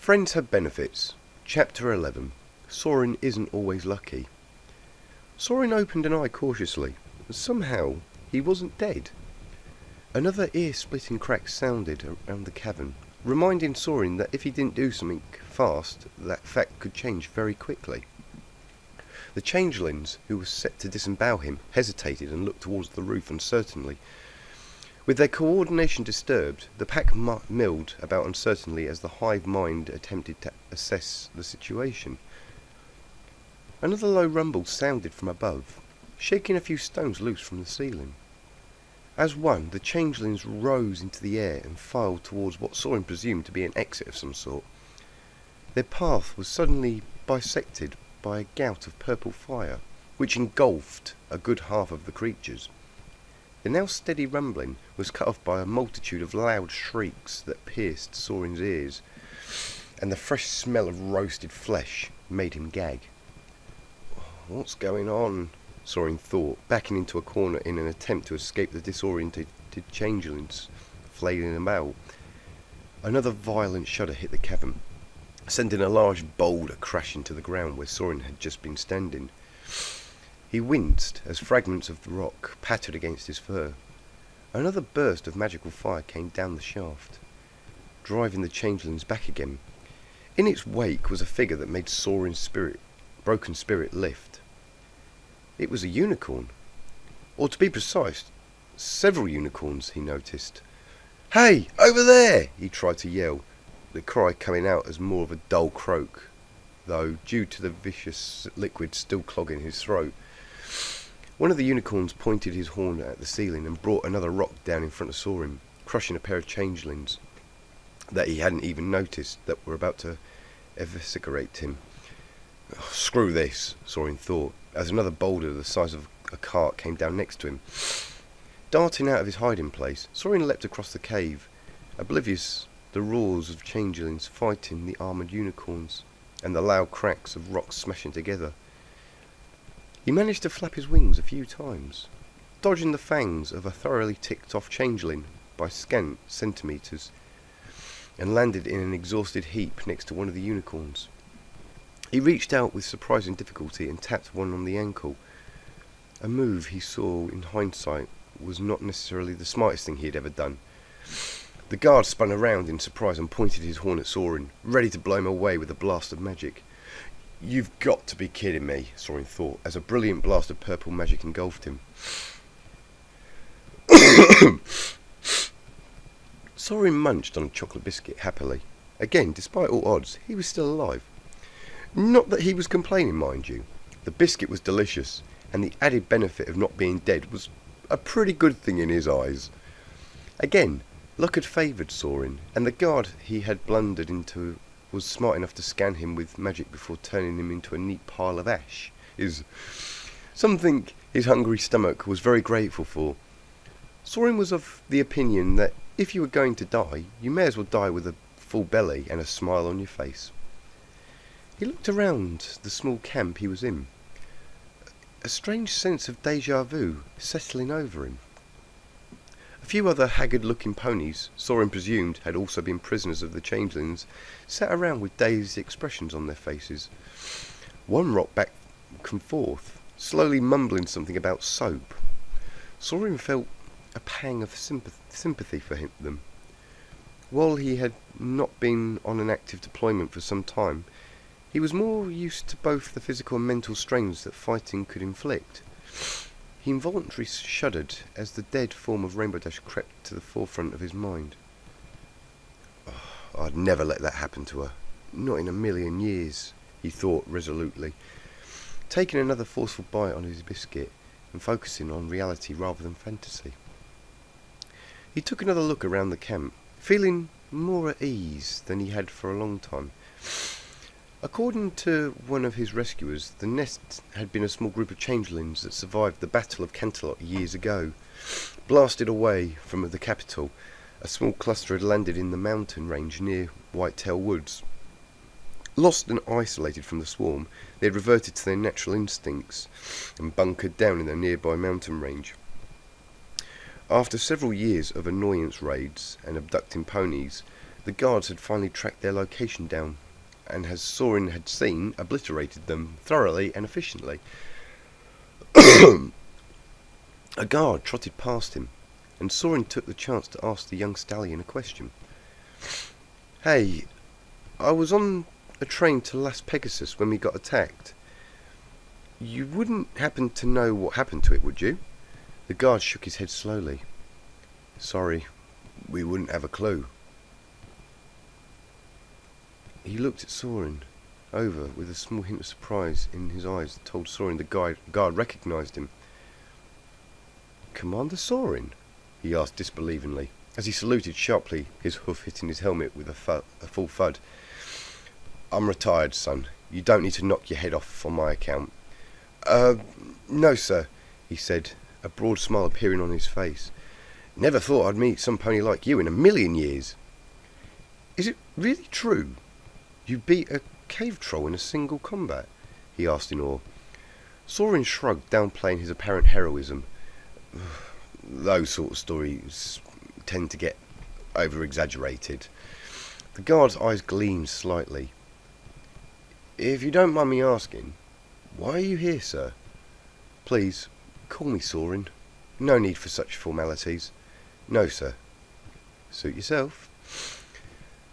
Friends have benefits. Chapter 11. Saurin isn't always lucky. Saurin opened an eye cautiously. Somehow, he wasn't dead. Another ear-splitting crack sounded around the cavern, reminding Saurin that if he didn't do something fast, that fact could change very quickly. The changelings, who were set to disembowel him, hesitated and looked towards the roof uncertainly. With their coordination disturbed, the pack milled about uncertainly as the hive mind attempted to assess the situation. Another low rumble sounded from above, shaking a few stones loose from the ceiling. As one, the changelings rose into the air and filed towards what Saurin presumed to be an exit of some sort. Their path was suddenly bisected by a gout of purple fire, which engulfed a good half of the creatures. The now steady rumbling was cut off by a multitude of loud shrieks that pierced Saurin's ears, and the fresh smell of roasted flesh made him gag. "What's going on?" Saurin thought, backing into a corner in an attempt to escape the disoriented changelings flailing about. Another violent shudder hit the cavern, sending a large boulder crashing to the ground where Saurin had just been standing. He winced as fragments of the rock pattered against his fur. Another burst of magical fire came down the shaft, driving the changelings back again. In its wake was a figure that made Saurin's broken spirit lift. It was a unicorn, or to be precise, several unicorns, he noticed. "Hey, over there!" he tried to yell, the cry coming out as more of a dull croak, though due to the vicious liquid still clogging his throat. One of the unicorns pointed his horn at the ceiling and brought another rock down in front of Saurin, crushing a pair of changelings that he hadn't even noticed that were about to eviscerate him. "Oh, screw this," Saurin thought, as another boulder the size of a cart came down next to him. Darting out of his hiding place, Saurin leapt across the cave, oblivious the roars of changelings fighting the armoured unicorns and the loud cracks of rocks smashing together. He managed to flap his wings a few times, dodging the fangs of a thoroughly ticked-off changeling by scant centimetres, and landed in an exhausted heap next to one of the unicorns. He reached out with surprising difficulty and tapped one on the ankle. A move he saw in hindsight was not necessarily the smartest thing he had ever done. The guard spun around in surprise and pointed his horn at Saurin, ready to blow him away with a blast of magic. "You've got to be kidding me," Saurin thought, as a brilliant blast of purple magic engulfed him. Saurin munched on a chocolate biscuit happily. Again, despite all odds, he was still alive. Not that he was complaining, mind you. The biscuit was delicious, and the added benefit of not being dead was a pretty good thing in his eyes. Again, luck had favoured Saurin, and the guard he had blundered into was smart enough to scan him with magic before turning him into a neat pile of ash. Is something his hungry stomach was very grateful for. Saurin was of the opinion that if you were going to die, you may as well die with a full belly and a smile on your face. He looked around the small camp he was in, a strange sense of déjà vu settling over him. A few other haggard-looking ponies, Saurin presumed had also been prisoners of the changelings, sat around with dazed expressions on their faces. One rocked back and forth, slowly mumbling something about soap. Saurin felt a pang of sympathy for them. While he had not been on an active deployment for some time, he was more used to both the physical and mental strains that fighting could inflict. He involuntarily shuddered as the dead form of Rainbow Dash crept to the forefront of his mind. "Oh, I'd never let that happen to her. Not in a million years," he thought resolutely, taking another forceful bite on his biscuit and focusing on reality rather than fantasy. He took another look around the camp, feeling more at ease than he had for a long time. According to one of his rescuers, the nest had been a small group of changelings that survived the Battle of Canterlot years ago. Blasted away from the capital, a small cluster had landed in the mountain range near Whitetail Woods. Lost and isolated from the swarm, they had reverted to their natural instincts and bunkered down in their nearby mountain range. After several years of annoyance raids and abducting ponies, The guards had finally tracked their location down, and as Saurin had seen, obliterated them thoroughly and efficiently. A guard trotted past him, and Saurin took the chance to ask the young stallion a question. "Hey, I was on a train to Las Pegasus when we got attacked. You wouldn't happen to know what happened to it, would you?" The guard shook his head slowly. "Sorry, we wouldn't have a clue." He looked at Saurin over with a small hint of surprise in his eyes that told Saurin the guard recognised him. "Commander Saurin?" he asked disbelievingly, as he saluted sharply, his hoof hitting his helmet with a full thud. "I'm retired, son. You don't need to knock your head off on my account." No, sir," he said, a broad smile appearing on his face. "Never thought I'd meet some pony like you in a million years." "Is it really true? You beat a cave troll in a single combat?" he asked in awe. Saurin shrugged, downplaying his apparent heroism. "Those sort of stories tend to get over-exaggerated." The guard's eyes gleamed slightly. "If you don't mind me asking, why are you here, sir?" "Please, call me Saurin. No need for such formalities." "No, sir." "Suit yourself."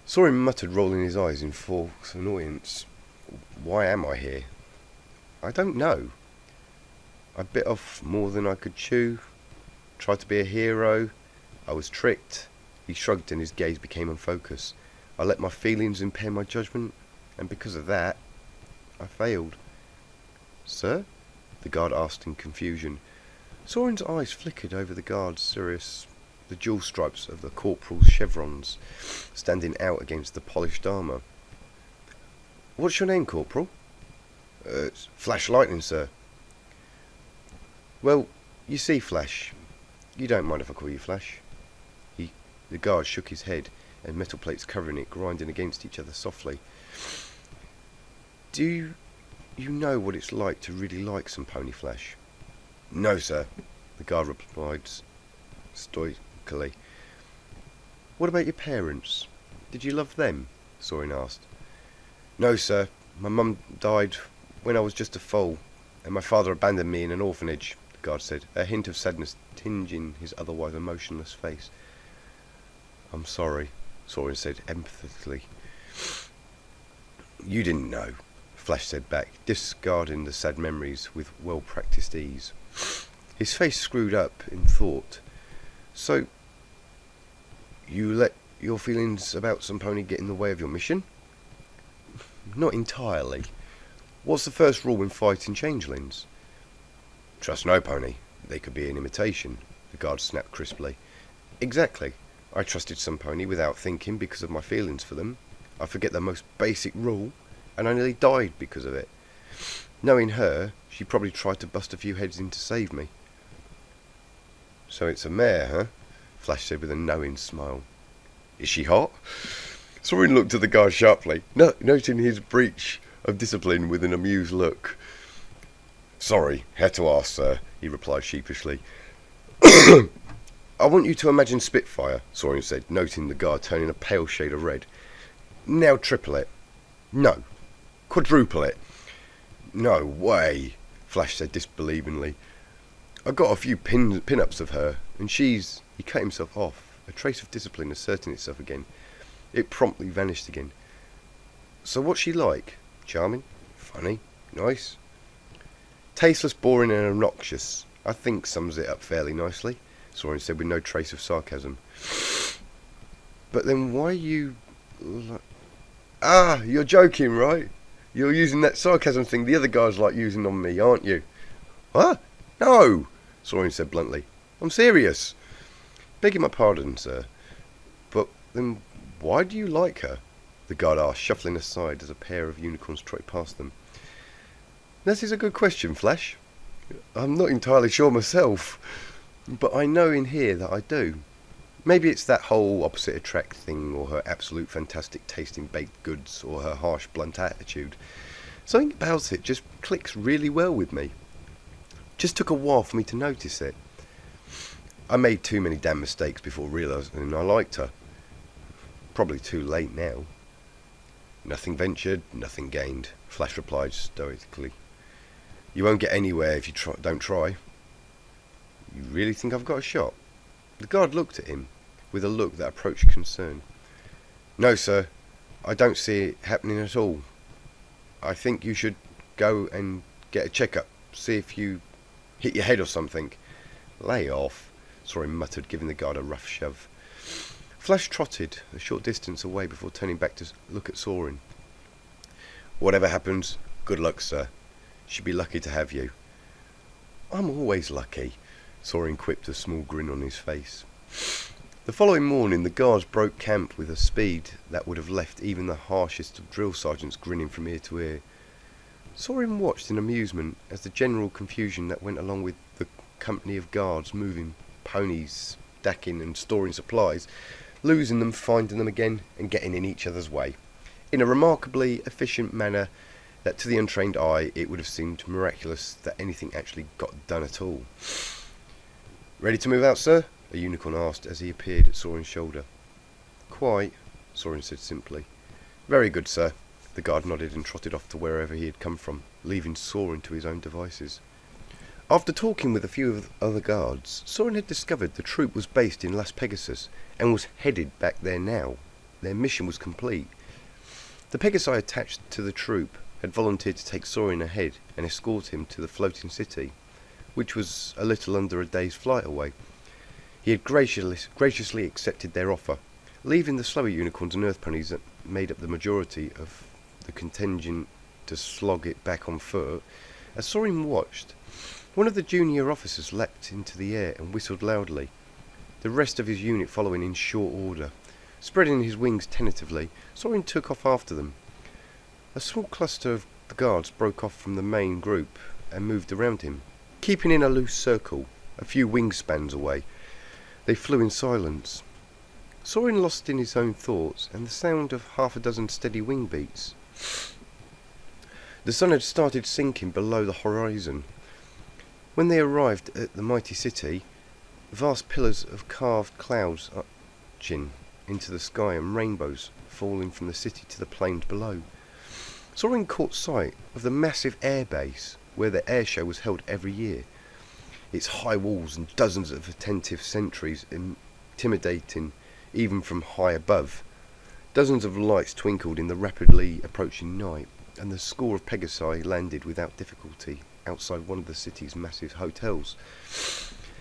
Saurin muttered, rolling his eyes in false annoyance. "Why am I here?" "I don't know. I bit off more than I could chew. Tried to be a hero. I was tricked." He shrugged and his gaze became unfocused. "I let my feelings impair my judgment, and because of that, I failed." "Sir?" the guard asked in confusion. Saurin's eyes flickered over the guard's serious, the jewel stripes of the corporal's chevrons standing out against the polished armour. "What's your name, Corporal?" It's Flash Lightning, sir." "Well, you see, Flash, you don't mind if I call you Flash?" The guard shook his head, and metal plates covering it grinding against each other softly. "Do you know what it's like to really like some pony, Flash?" "No, sir," the guard replied stoically. "What about your parents? Did you love them?" Saurin asked. "No, sir. My mum died when I was just a foal, and my father abandoned me in an orphanage," the guard said, a hint of sadness tinging his otherwise emotionless face. "I'm sorry," Saurin said empathetically. "You didn't know," Flash said back, discarding the sad memories with well-practiced ease. His face screwed up in thought. "So, you let your feelings about some pony get in the way of your mission?" "Not entirely. What's the first rule when fighting changelings?" "Trust no pony. They could be an imitation," the guard snapped crisply. "Exactly. I trusted some pony without thinking because of my feelings for them. I forget the most basic rule, and I nearly died because of it. Knowing her, she probably tried to bust a few heads in to save me." "So it's a mare, huh?" Flash said with a knowing smile. "Is she hot?" Saurin looked at the guard sharply, noting his breach of discipline with an amused look. "Sorry, had to ask, sir," he replied sheepishly. "I want you to imagine Spitfire," Saurin said, noting the guard turning a pale shade of red. "Now triple it. No. Quadruple it." "No way," Flash said disbelievingly. "I got a few pin-ups of her, and she's..." He cut himself off, a trace of discipline asserting itself again. It promptly vanished again. "So what's she like? Charming? Funny? Nice?" "Tasteless, boring and obnoxious, I think sums it up fairly nicely," Saurin said with no trace of sarcasm. "But then why you... Ah, you're joking, right? You're using that sarcasm thing the other guys like using on me, aren't you?" "What? No," Saurin said bluntly. "I'm serious." "Begging my pardon, sir. But then why do you like her?" the guard asked, shuffling aside as a pair of unicorns trotted past them. "That is a good question, Flash. I'm not entirely sure myself, but I know in here that I do. Maybe it's that whole opposite attract thing, or her absolute fantastic taste in baked goods, or her harsh, blunt attitude. Something about it just clicks really well with me. Just took a while for me to notice it. I made too many damn mistakes before realising I liked her." probably too late now. Nothing ventured, nothing gained, Flash replied stoically. You won't get anywhere if you don't try. You really think I've got a shot? The guard looked at him with a look that approached concern. No, sir, I don't see it happening at all. I think you should go and get a checkup, see if you hit your head or something. Lay off, Saurin muttered, giving the guard a rough shove. Flash trotted a short distance away before turning back to look at Saurin. Whatever happens, good luck, sir. She'd be lucky to have you. I'm always lucky, Saurin quipped, a small grin on his face. The following morning, the guards broke camp with a speed that would have left even the harshest of drill sergeants grinning from ear to ear. Saurin watched in amusement as the general confusion that went along with the company of guards moving ponies, stacking and storing supplies, losing them, finding them again, and getting in each other's way, in a remarkably efficient manner that to the untrained eye it would have seemed miraculous that anything actually got done at all. Ready to move out, sir? A unicorn asked as he appeared at Saurin's shoulder. Quite, Saurin said simply. Very good, sir. The guard nodded and trotted off to wherever he had come from, leaving Saurin to his own devices. After talking with a few of the other guards, Saurin had discovered the troop was based in Las Pegasus and was headed back there now. Their mission was complete. The Pegasi attached to the troop had volunteered to take Saurin ahead and escort him to the floating city, which was a little under a day's flight away. He had graciously accepted their offer, leaving the slower unicorns and earth ponies that made up the majority of the contingent to slog it back on foot. As Saurin watched, one of the junior officers leapt into the air and whistled loudly, the rest of his unit following in short order. Spreading his wings tentatively, Saurin took off after them. A small cluster of the guards broke off from the main group and moved around him, keeping in a loose circle, a few wingspans away. They flew in silence. Saurin lost in his own thoughts and the sound of half a dozen steady wing beats. The sun had started sinking below the horizon. When they arrived at the mighty city, vast pillars of carved clouds arching into the sky and rainbows falling from the city to the plains below. Saurin caught sight of the massive air base where the air show was held every year. Its high walls and dozens of attentive sentries intimidating even from high above. Dozens of lights twinkled in the rapidly approaching night, and the score of Pegasi landed without difficulty outside one of the city's massive hotels.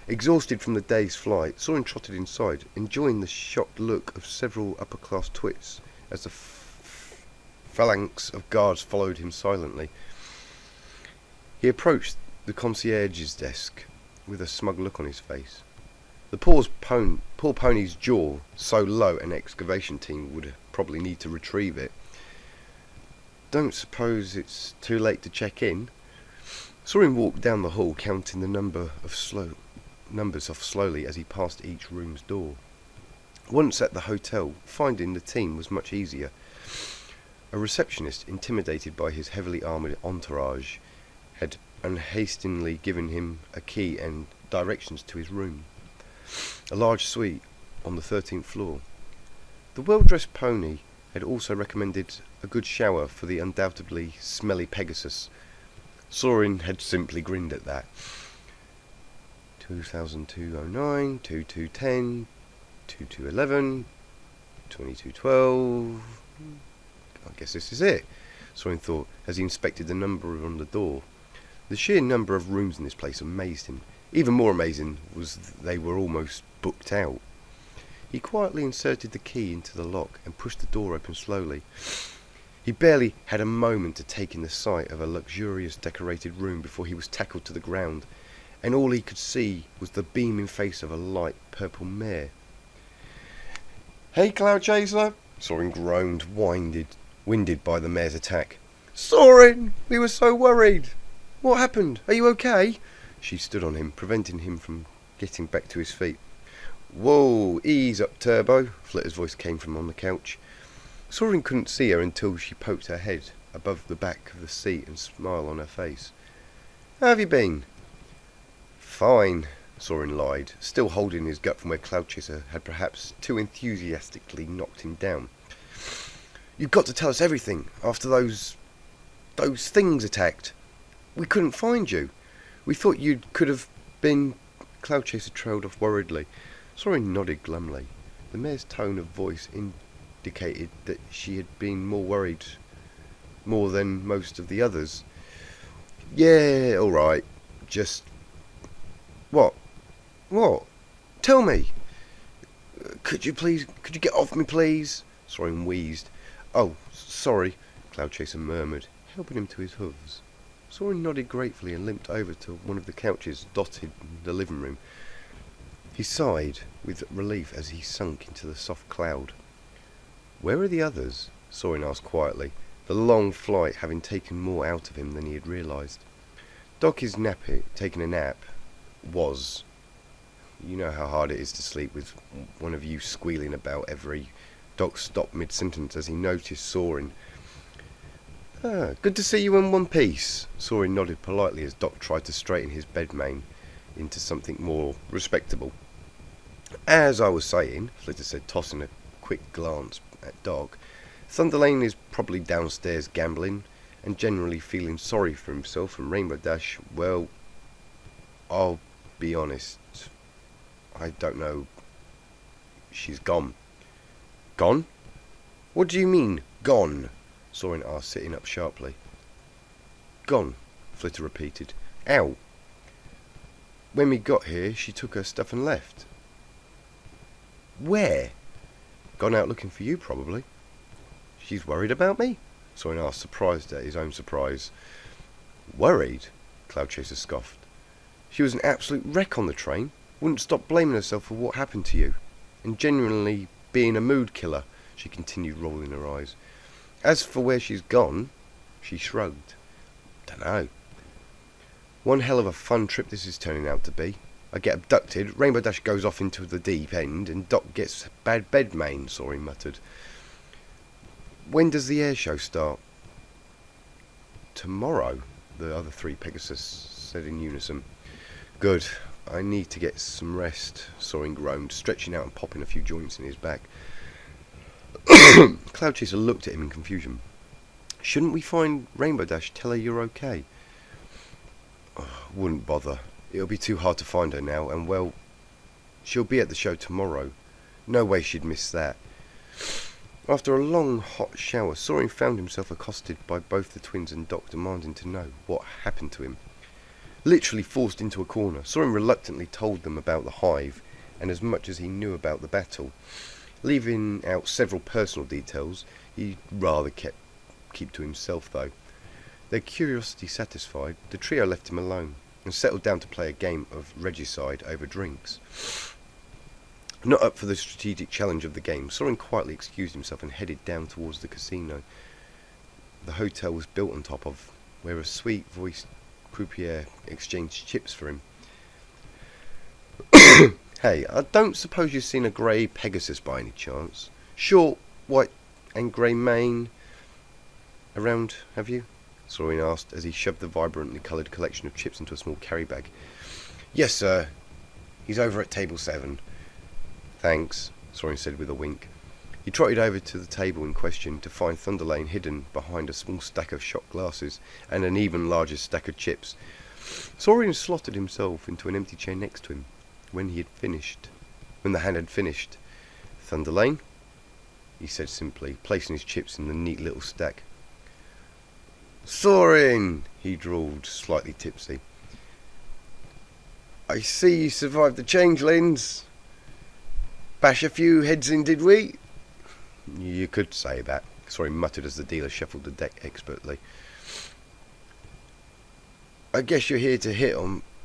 Exhausted from the day's flight, Saurin trotted inside, enjoying the shocked look of several upper-class twits as the phalanx of guards followed him silently. He approached the concierge's desk with a smug look on his face. The poor pony's jaw, so low an excavation team would probably need to retrieve it. Don't suppose it's too late to check in? Saurin walked down the hall, counting the numbers off slowly as he passed each room's door. Once at the hotel, finding the team was much easier. A receptionist, intimidated by his heavily armoured entourage, had unhastingly given him a key and directions to his room, a large suite on the 13th floor. The well-dressed pony had also recommended a good shower for the undoubtedly smelly Pegasus. Saurin had simply grinned at that. 2002-09, 2210, 2211, 2212. I guess this is it, Saurin thought as he inspected the number on the door. The sheer number of rooms in this place amazed him. Even more amazing was they were almost booked out. He quietly inserted the key into the lock and pushed the door open slowly. He barely had a moment to take in the sight of a luxurious decorated room before he was tackled to the ground, and all he could see was the beaming face of a light purple mare. "Hey, Cloud Chaser!" Saurin groaned, winded by the mare's attack. "Saurin! We were so worried! What happened? Are you okay?" She stood on him, preventing him from getting back to his feet. "Whoa, ease up, Turbo," Flitter's voice came from on the couch. Saurin couldn't see her until she poked her head above the back of the seat and smiled on her face. "How have you been?" "Fine," Saurin lied, still holding his gut from where Cloudchaser had perhaps too enthusiastically knocked him down. "You've got to tell us everything after those things attacked. We couldn't find you. We thought you could have been..." Cloudchaser trailed off worriedly. Saurin nodded glumly. The mare's tone of voice indicated that she had been worried more than most of the others. "Yeah, alright. Just..." "What? What? Tell me!" Could you get off me, please?" Saurin wheezed. "Oh, sorry," Cloudchaser murmured, helping him to his hooves. Saurin nodded gratefully and limped over to one of the couches dotted the living room. He sighed with relief as he sunk into the soft cloud. "Where are the others?" Saurin asked quietly, the long flight having taken more out of him than he had realised. Doc is taking a nap. Was. You know how hard it is to sleep with one of you squealing about every... Doc stopped mid-sentence as he noticed Saurin. Good to see you in one piece." Saurin nodded politely as Doc tried to straighten his bed mane into something more respectable. "As I was saying," Flitter said, tossing a quick glance at Doc, "Thunderlane is probably downstairs gambling and generally feeling sorry for himself, and Rainbow Dash, well, I'll be honest, I don't know. She's gone." "Gone? What do you mean, gone?" Saurin asked, sitting up sharply. "Gone," Flitter repeated. "Ow. When we got here, she took her stuff and left." "Where?" "Gone out looking for you, probably." "She's worried about me?" Saurin asked, surprised at his own surprise. "Worried?" Cloudchaser scoffed. "She was an absolute wreck on the train. Wouldn't stop blaming herself for what happened to you. And genuinely being a mood killer," she continued, rolling her eyes. "As for where she's gone," she shrugged. "Dunno. One hell of a fun trip this is turning out to be. I get abducted, Rainbow Dash goes off into the deep end, and Doc gets bad bed main," Saurin muttered. "When does the air show start?" "Tomorrow," the other three Pegasus said in unison. "Good. I need to get some rest," Saurin groaned, stretching out and popping a few joints in his back. Cloudchaser looked at him in confusion. "Shouldn't we find Rainbow Dash, tell her you're okay?" "Wouldn't bother. It'll be too hard to find her now, and well, she'll be at the show tomorrow. No way she'd miss that." After a long hot shower, Saurin found himself accosted by both the twins and Doc, demanding to know what happened to him. Literally forced into a corner, Saurin reluctantly told them about the hive and as much as he knew about the battle, leaving out several personal details he'd rather keep to himself though. Their curiosity satisfied, the trio left him alone and settled down to play a game of regicide over drinks. Not up for the strategic challenge of the game, Saurin quietly excused himself and headed down towards the casino the hotel was built on top of, where a sweet-voiced croupier exchanged chips for him. "Hey, I don't suppose you've seen a grey Pegasus by any chance? Short, white and grey mane around, have you?" Saurin asked as he shoved the vibrantly coloured collection of chips into a small carry bag. "Yes, sir. He's over at table 7. "Thanks," Saurin said with a wink. He trotted over to the table in question to find Thunderlane hidden behind a small stack of shot glasses and an even larger stack of chips. Saurin slotted himself into an empty chair next to him when the hand had finished. "Thunderlane?" he said simply, placing his chips in the neat little stack. "Saurin!" he drawled, slightly tipsy. "I see you survived the changelings. Bash a few heads in, did we?" "You could say that," Saurin muttered as the dealer shuffled the deck expertly. "I guess you're here to hit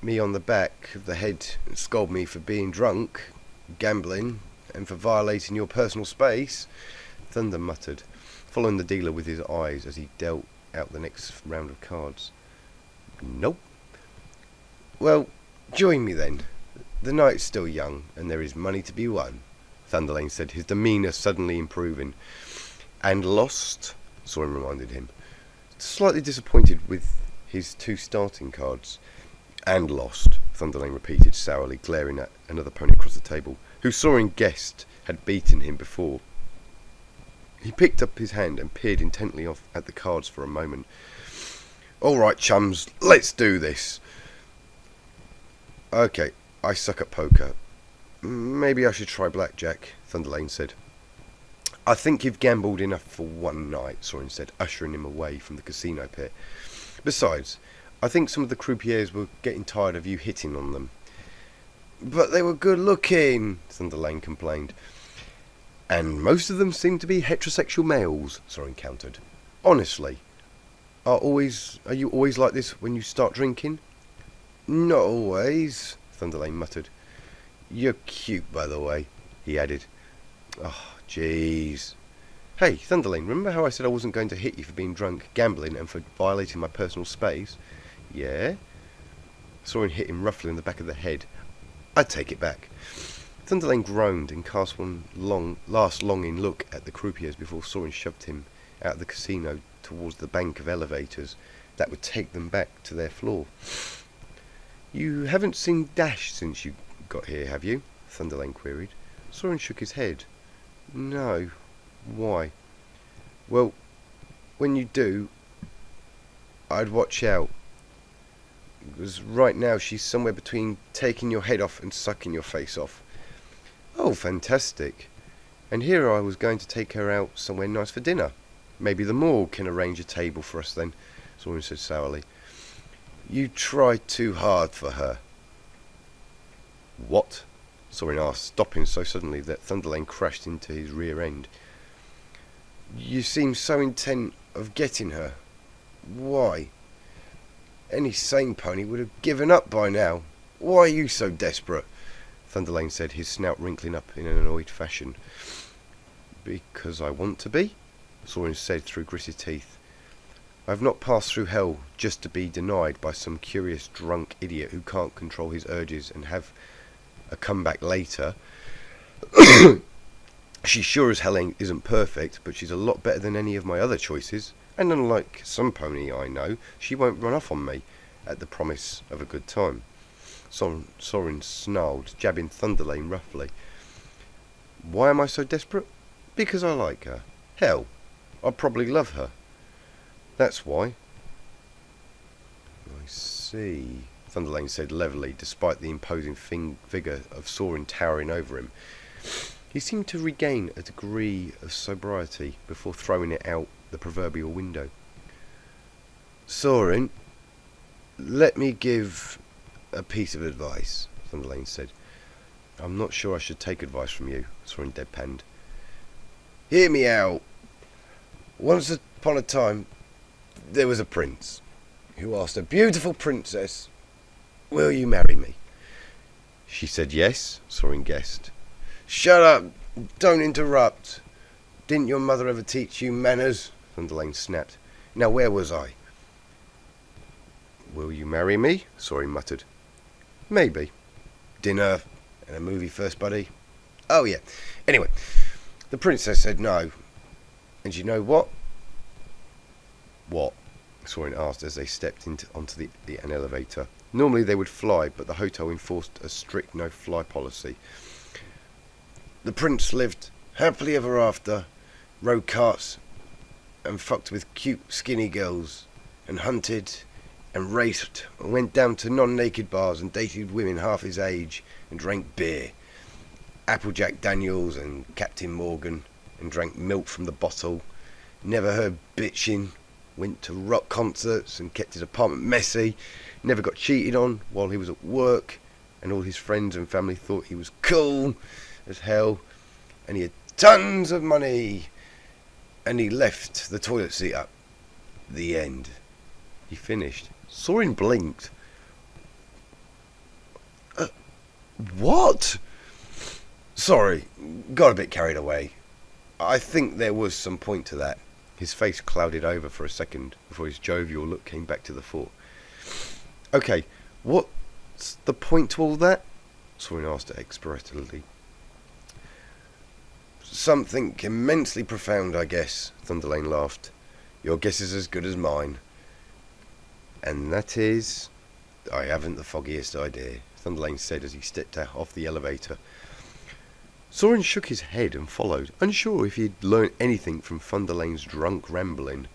me on the back of the head and scold me for being drunk, gambling, and for violating your personal space," Thunder muttered, following the dealer with his eyes as he dealt out the next round of cards. "Nope." "Well, join me then. The night's still young, and there is money to be won," Thunderlane said, his demeanour suddenly improving. "And lost?" Saurin reminded him, slightly disappointed with his 2 starting cards. "And lost," Thunderlane repeated sourly, glaring at another pony across the table, who Saurin guessed had beaten him before. He picked up his hand and peered intently off at the cards for a moment. "All right, chums, let's do this." "Okay, I suck at poker. Maybe I should try blackjack," Thunderlane said. "I think you've gambled enough for one night," Saurin said, ushering him away from the casino pit. "Besides, I think some of the croupiers were getting tired of you hitting on them." "But they were good looking," Thunderlane complained. "And most of them seem to be heterosexual males," Saurin countered. "Honestly, are you always like this when you start drinking?" "Not always," Thunderlane muttered. "You're cute, by the way," he added. "Oh, jeez." "Hey, Thunderlane, remember how I said I wasn't going to hit you for being drunk, gambling, and for violating my personal space?" "Yeah?" Saurin hit him roughly on the back of the head. "I take it back." Thunderlane groaned and cast one last longing look at the croupiers before Saurin shoved him out of the casino towards the bank of elevators that would take them back to their floor. "You haven't seen Dash since you got here, have you?" Thunderlane queried. Saurin shook his head. "No. Why?" "Well, when you do, I'd watch out. Because right now she's somewhere between taking your head off and sucking your face off." "Oh, fantastic. And here I was going to take her out somewhere nice for dinner. Maybe the morgue can arrange a table for us then," Saurin said sourly. "You try too hard for her." "What?" Saurin asked, stopping so suddenly that Thunderlane crashed into his rear end. "You seem so intent of getting her. Why? Any sane pony would have given up by now. Why are you so desperate?" Thunderlane said, his snout wrinkling up in an annoyed fashion. "Because I want to be," Saurin said through gritted teeth. "I have not passed through hell just to be denied by some curious drunk idiot who can't control his urges and have a comeback later. She sure as hell isn't perfect, but she's a lot better than any of my other choices, and unlike some pony I know, she won't run off on me at the promise of a good time." Saurin snarled, jabbing Thunderlane roughly. "Why am I so desperate? Because I like her. Hell, I probably love her. That's why." "I see," Thunderlane said levelly, despite the imposing figure of Saurin towering over him. He seemed to regain a degree of sobriety before throwing it out the proverbial window. "Saurin, let me give a piece of advice," Thunderlane said. "I'm not sure I should take advice from you," Saurin deadpanned. "Hear me out. Once upon a time, there was a prince who asked a beautiful princess, 'Will you marry me?' She said yes," Saurin guessed. "Shut up! Don't interrupt! Didn't your mother ever teach you manners?" Thunderlane snapped. "Now where was I?" "Will you marry me?" Saurin muttered. "Maybe. Dinner and a movie first, buddy." "Oh yeah. Anyway, the princess said no. And you know what?" "What?" Saurin asked as they stepped onto an elevator. Normally they would fly, but the hotel enforced a strict no-fly policy. "The prince lived happily ever after, rode carts and fucked with cute skinny girls, and hunted and raced, and went down to non-naked bars and dated women half his age and drank beer. Applejack Daniels and Captain Morgan, and drank milk from the bottle. Never heard bitching. Went to rock concerts and kept his apartment messy. Never got cheated on while he was at work, and all his friends and family thought he was cool as hell. And he had tons of money. And he left the toilet seat up. The end." He finished. Saurin blinked. What?" "Sorry, got a bit carried away. I think there was some point to that." His face clouded over for a second before his jovial look came back to the fore. "Okay, what's the point to all that?" Saurin asked exasperatedly. "Something immensely profound, I guess," Thunderlane laughed. "Your guess is as good as mine." "And that is?" I haven't the foggiest idea, Thunderlane said as he stepped off the elevator. Saurin shook his head and followed, unsure if he had learnt anything from Thunderlane's drunk rambling.